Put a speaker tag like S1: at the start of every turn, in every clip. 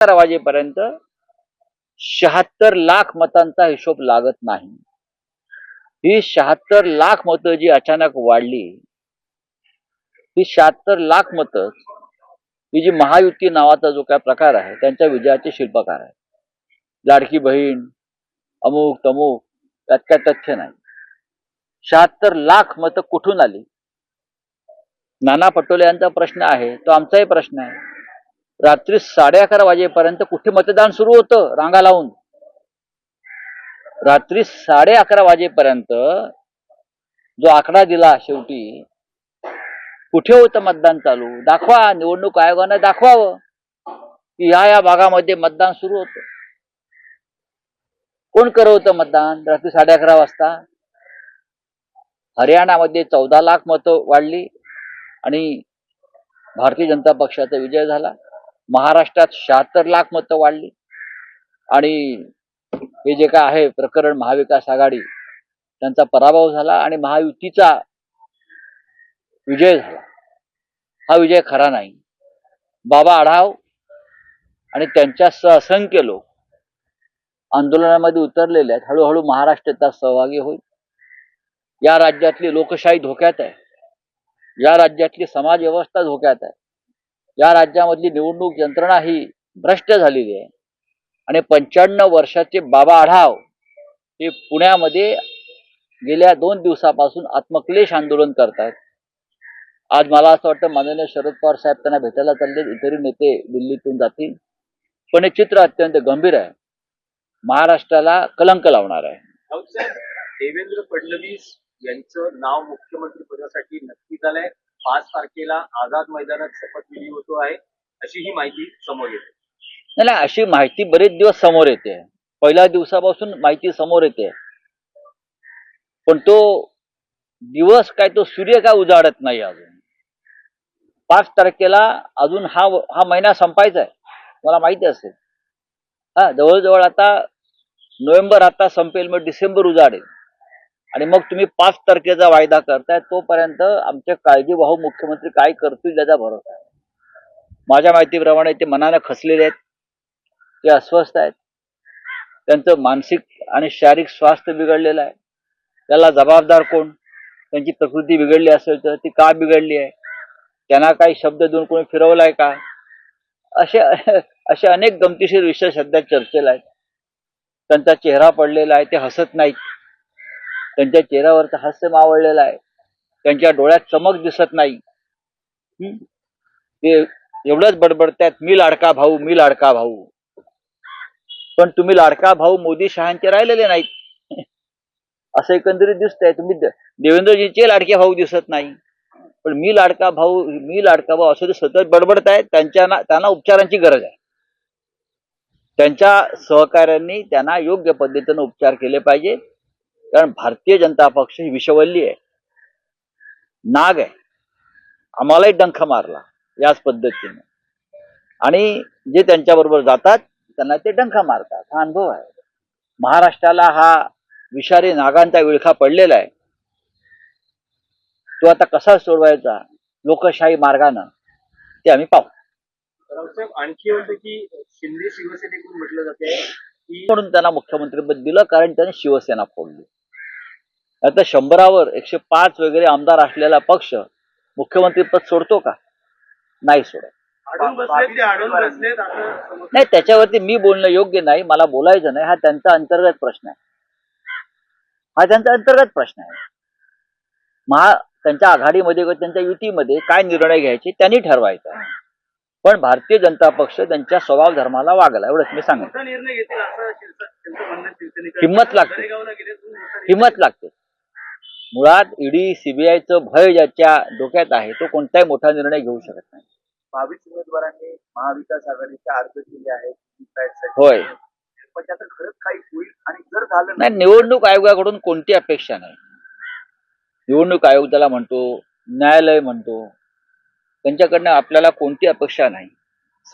S1: 11 वाजेपर्यंत 76 लाख मतांचा हिशोब लागत नाही। ही 76 लाख मतं जी अचानक वाढली, ही 76 लाख मतं ही जी महायुती नावाचा जो काय प्रकार आहे त्यांच्या विजयाचे शिल्पकार आहे। लाडकी बहीण अमुक तमुक त्यात काय तथ्य नाही। 76 लाख मतं कुठून आली? नाना पटोले यांचा प्रश्न आहे, तो आमचाही प्रश्न आहे। रात्री 11:30 वाजेपर्यंत कुठे मतदान सुरू होतं रांगा लावून? रात्री 11:30 वाजेपर्यंत जो आकडा दिला शेवटी, कुठे होतं मतदान चालू? दाखवा, निवडणूक आयोगाने दाखवावं की या भागामध्ये मतदान सुरू होतं। कोण करवतं मतदान रात्री 11:30 वाजता? हरियाणामध्ये 14 लाख मतं वाढली आणि भारतीय जनता पक्षाचा विजय झाला। महाराष्ट्रात 76 लाख मतं वाढली आणि हे जे काय आहे प्रकरण महाविकास आघाडी त्यांचा पराभव झाला आणि महायुतीचा विजय झाला। हा विजय खरा नाही। बाबा आढाव आणि त्यांच्यासह असंख्य लोक आंदोलनामध्ये उतरलेले आहेत। हळूहळू महाराष्ट्र त्यात सहभागी होईल। या राज्यातली लोकशाही धोक्यात आहे, या राज्यातली समाज व्यवस्था धोक्यात आहे, या राज्यामधली निवडणूक यंत्रणा ही भ्रष्ट झालेली आहे आणि 95 वर्षाचे बाबा आढाव हे पुण्यामध्ये गेल्या 2 दिवसापासून आत्मक्लेश आंदोलन करतात। आज मला असं वाटतं माननीय शरद पवार साहेब त्यांना भेटायला चालले, इतरही नेते दिल्लीतून जातील, पण हे चित्र अत्यंत गंभीर आहे, महाराष्ट्राला कलंक लावणार आहे।
S2: देवेंद्र फडणवीस यांचं नाव मुख्यमंत्री पदासाठी नक्की झालंय। 5 तारखेला आझाद मैदानात शपथविधी होतो आहे अशी ही माहिती समोर येते।
S1: नाही, अशी माहिती बरेच दिवस समोर येते, पहिल्या दिवसापासून माहिती समोर येते, पण तो दिवस काय, तो सूर्य काय उजाडत नाही अजून। 5 तारखेला अजून हा महिना संपायचा आहे, मला माहिती असेल। जवळजवळ आता नोव्हेंबर आता संपेल, मग डिसेंबर उजाडेल आणि मग तुम्ही 5 तारखेचा वायदा करताय, तोपर्यंत आमच्या काळजीवाहू मुख्यमंत्री काय करतील याचा भरोसा आहे। माझ्या माहितीप्रमाणे ते मनाने खचलेले आहेत, ते अस्वस्थ आहेत, त्यांचं मानसिक आणि शारीरिक स्वास्थ्य बिघडलेलं आहे। त्याला जबाबदार कोण? त्यांची प्रकृती बिघडली असेल तर ती का बिघडली आहे? त्यांना काही शब्द देऊन कोणी फिरवलाय का? असे अनेक गमतीशीर विषय सध्या चर्चेला आहेत। त्यांचा चेहरा पडलेला आहे, ते हसत नाहीत, त्यांच्या चेहऱ्यावरचं हास्य मावळलेलं आहे, त्यांच्या डोळ्यात चमक दिसत नाही। ते एवढंच बडबडतात, मी लाडका भाऊ, मी लाडका भाऊ, पण तुम्ही लाडका भाऊ मोदी शहांचे राहिलेले नाहीत असं एकंदरीत दिसतंय। तुम्ही देवेंद्रजींचे लाडके भाऊ दिसत नाही, पण मी लाडका भाऊ असं ते सतत बडबडतायत। त्यांना उपचारांची गरज आहे। त्यांच्या सहकाऱ्यांनी त्यांना योग्य पद्धतीने उपचार केले पाहिजे, कारण भारतीय जनता पक्ष ही विषवल्ली आहे, नाग आहे, आम्हालाही डंख मारला याच पद्धतीने आणि जे त्यांच्याबरोबर जातात त्यांना ते डंख मारतात। हा अनुभव आहे। महाराष्ट्राला हा विषारी नागांचा विळखा पडलेला आहे, तो आता कसा सोडवायचा लोकशाही मार्गाने ते आम्ही पाहू।
S2: रावसाहेब, आणखी होतं की शिंदे शिवसेनेकडून म्हटलं जाते की
S1: म्हणून त्यांना मुख्यमंत्रीपद दिलं, कारण त्यांनी शिवसेना फोडली। आता 100वर 105 वगैरे आमदार असलेला पक्ष मुख्यमंत्रीपद सोडतो का? नाही सोडत। नाही, त्याच्यावरती मी बोलणं योग्य नाही, मला बोलायचं नाही, हा त्यांचा अंतर्गत प्रश्न आहे, हा त्यांचा अंतर्गत प्रश्न आहे। त्यांच्या आघाडीमध्ये किंवा त्यांच्या युतीमध्ये काय निर्णय घ्यायचे त्यांनी ठरवायचा, पण भारतीय जनता पक्ष त्यांच्या स्वभाव धर्माला वागला, एवढंच मी सांगेन। हिम्मत लागते। मुळात ईडी सीबीआयचं भय ज्याच्या डोक्यात आहे तो कोणताही मोठा निर्णय घेऊ शकत नाही।
S2: 22 उमेदवारांनी महाविकास आघाडीचे अर्ज केले आहेत।
S1: होय,
S2: पण त्याचं खरंच काही होईल आणि जर झालं
S1: नाही, निवडणूक आयोगाकडून कोणती अपेक्षा नाही। निवडणूक आयोग त्याला म्हणतो, न्यायालय म्हणतो, त्यांच्याकडनं आपल्याला कोणती अपेक्षा नाही।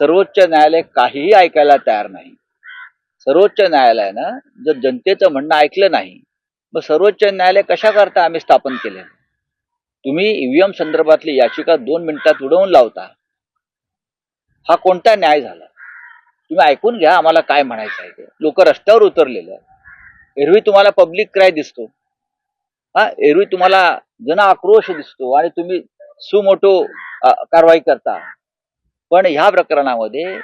S1: सर्वोच्च न्यायालय काहीही ऐकायला तयार नाही। सर्वोच्च न्यायालयानं जर जनतेचं म्हणणं ऐकलं नाही, मग सर्वोच्च न्यायालय कशा करता आम्ही स्थापन केले? तुम्ही ईव्हीएम संदर्भातली याचिका 2 मिनिटात उडवून लावता, हा कोणता न्याय झाला? तुम्ही ऐकून घ्या आम्हाला काय म्हणायचं आहे ते. लोक रस्त्यावर उतरलेले आहेत. एरवी तुम्हाला पब्लिक क्राय दिसतो, हा एरवी तुम्हाला जन आक्रोश दिसतो आणि तुम्ही सुमोटो कारवाई करता. पण ह्या प्रकरणामध्ये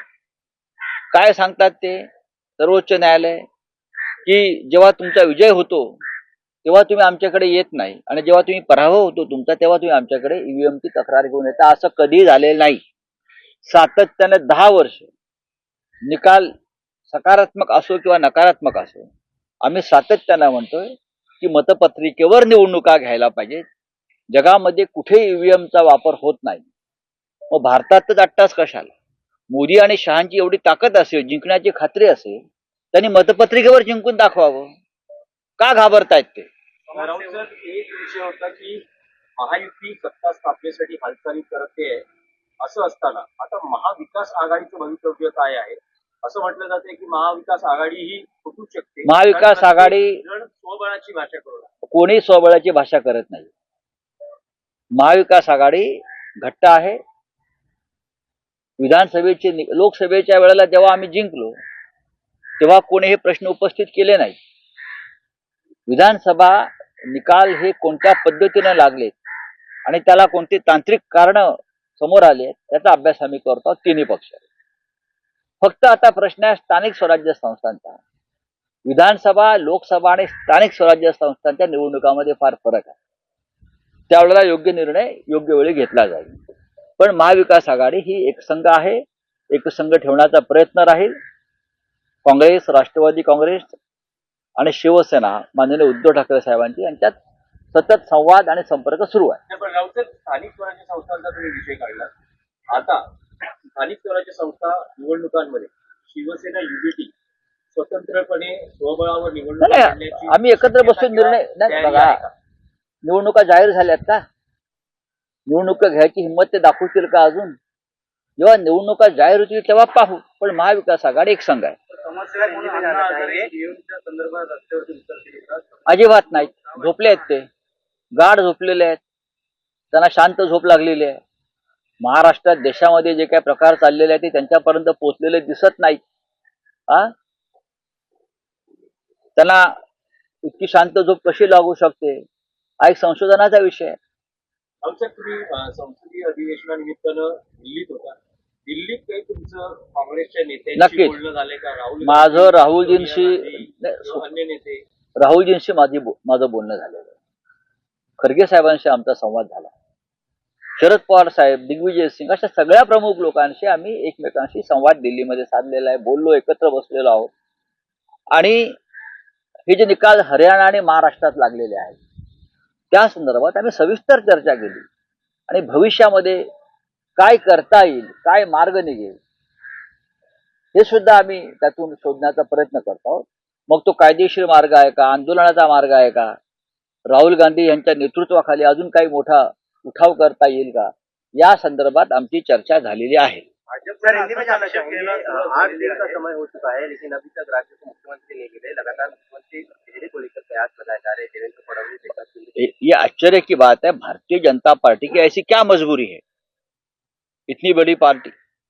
S1: काय सांगतात ते सर्वोच्च न्यायालय, की जेव्हा तुमचा विजय होतो तेव्हा तुम्ही आमच्याकडे येत नाही आणि जेव्हा तुम्ही पराभव होतो तुमचा तेव्हा तुम्ही आमच्याकडे ईव्हीएमची तक्रार घेऊन येता. असं कधी झालेलं नाही. सातत्याने 10 वर्ष निकाल सकारात्मक असो किंवा नकारात्मक असो, आम्ही सातत्यानं म्हणतोय की मतपत्रिकेवर निवडणुका घ्यायला पाहिजेत. जगामध्ये कुठे ईव्हीएमचा वापर होत नाही. मग भारतातच 8 तास कशाला? मोदी आणि शहांची एवढी ताकद असेल, जिंकण्याची खात्री असेल, त्यांनी मतपत्रिकेवर जिंकून दाखवावं. का घाबरतायत ते?
S2: राऊत सर, एक विषय होता की महायुती सत्ता स्थापनेसाठी हालचाली करते असं असताना आता महाविकास आघाडीचं भवितव्य काय आहे? असं म्हटलं जाते की महाविकास आघाडी ही फुटू शकते.
S1: महाविकास
S2: कारण
S1: आघाडी
S2: जण स्वबळाची भाषा करू लागले.
S1: कोणी स्वबळाची भाषा करत नाही. महाविकास आघाडी घट्ट आहे. लोकसभेच्या वेळेला जेव्हा आम्ही जिंकलो तेव्हा कोणी हे प्रश्न उपस्थित केले नाही. विधानसभा निकाल हे कोणत्या पद्धतीने लागलेत आणि त्याला कोणती तांत्रिक कारण समोर आले त्याचा अभ्यास आम्ही करतो तिन्ही पक्ष. फक्त आता प्रश्न आहे स्थानिक स्वराज्य संस्थांचा. विधानसभा, लोकसभा आणि स्थानिक स्वराज्य संस्थांच्या निवडणुकामध्ये फार फरक आहे. त्यावेळेला योग्य निर्णय योग्य वेळी घेतला जाईल. पण महाविकास आघाडी ही एकसंघ आहे. एकसंघ ठेवण्याचा प्रयत्न राहील. काँग्रेस, राष्ट्रवादी काँग्रेस आणि शिवसेना माननीय उद्धव ठाकरे साहेबांची यांच्यात सतत संवाद आणि संपर्क सुरू आहे.
S2: नाही, पण राऊत सर, स्थानिक स्वराज्य संस्थांचा तुम्ही विषय काढला. आता स्थानिक स्वराज्य संस्था निवडणुकांमध्ये शिवसेना युबीटी स्वतंत्रपणे स्वबळावर निवडणूक
S1: नाही,
S2: लढण्याची
S1: आम्ही एकत्र बसून निर्णय नाही.
S2: तयारी
S1: बघा,
S2: आहे का?
S1: निवडणुका जाहीर झाल्यात का? निवडणुका घ्यायची हिंमत ते दाखवतील का अजून? जेव्हा निवडणुका जाहीर होतील तेव्हा पाहू. पण महाविकास आघाडी एक संघ आहे.
S2: समस्या EVMच्या संदर्भात रस्त्यावरती उतरतील का?
S1: अजिबात नाही. झोपले आहेत ते, गाढ झोपलेले आहेत. त्यांना शांत झोप लागलेली आहे. महाराष्ट्रात देशामध्ये जे काही प्रकार चाललेले आहेत ते त्यांच्यापर्यंत पोहोचलेले दिसत नाहीत. त्यांना इतकी शांत झोप कशी लागू शकते हा एक संशोधनाचा विषय आहे.
S2: राऊत सर, तुम्ही संसदीय अधिवेशनानिमित्तानं दिल्लीत होता. दिल्लीत काही तुमचं काँग्रेसच्या नेत्यांशी
S1: नक्कीच.
S2: बोलणं झालंय का?
S1: माझं राहुलजींशी
S2: अन्य नेते
S1: माझं बोलणं झालेलं आहे. खरगे साहेबांशी आमचा संवाद झाला. शरद पवार साहेब, दिग्विजय सिंग अशा सगळ्या प्रमुख लोकांशी आम्ही एकमेकांशी संवाद दिल्लीमध्ये साधलेला आहे. बोललो, एकत्र बसलेलो आहोत. आणि हे जे निकाल हरियाणा आणि महाराष्ट्रात लागलेले आहेत त्या संदर्भात आम्ही सविस्तर चर्चा केली आणि भविष्यामध्ये काय करता येईल, काय मार्ग निघेल हे सुद्धा आम्ही त्यातून शोधण्याचा प्रयत्न करत आहोत. मग तो कायदेशीर मार्ग आहे का, आंदोलनाचा मार्ग आहे का, राहुल गांधी यांच्या नेतृत्वाखाली अजून काही मोठा उठाव करता येईल का, या संदर्भात आमची चर्चा झालेली आहे.
S2: सर, हिंदी में जाना चाहेंगे। 8 दिन का समय हो चुका है, लेकिन अभी तक राज्य के मुख्यमंत्री नहीं मिले। लगातार मुख्यमंत्री चेहरे को लेकर प्रयास बताए जा रहे हैं। देवेंद्र फडणवीस
S1: ये आश्चर्य की बात है, भारतीय जनता पार्टी की ऐसी क्या मजबूरी है, इतनी बड़ी पार्टी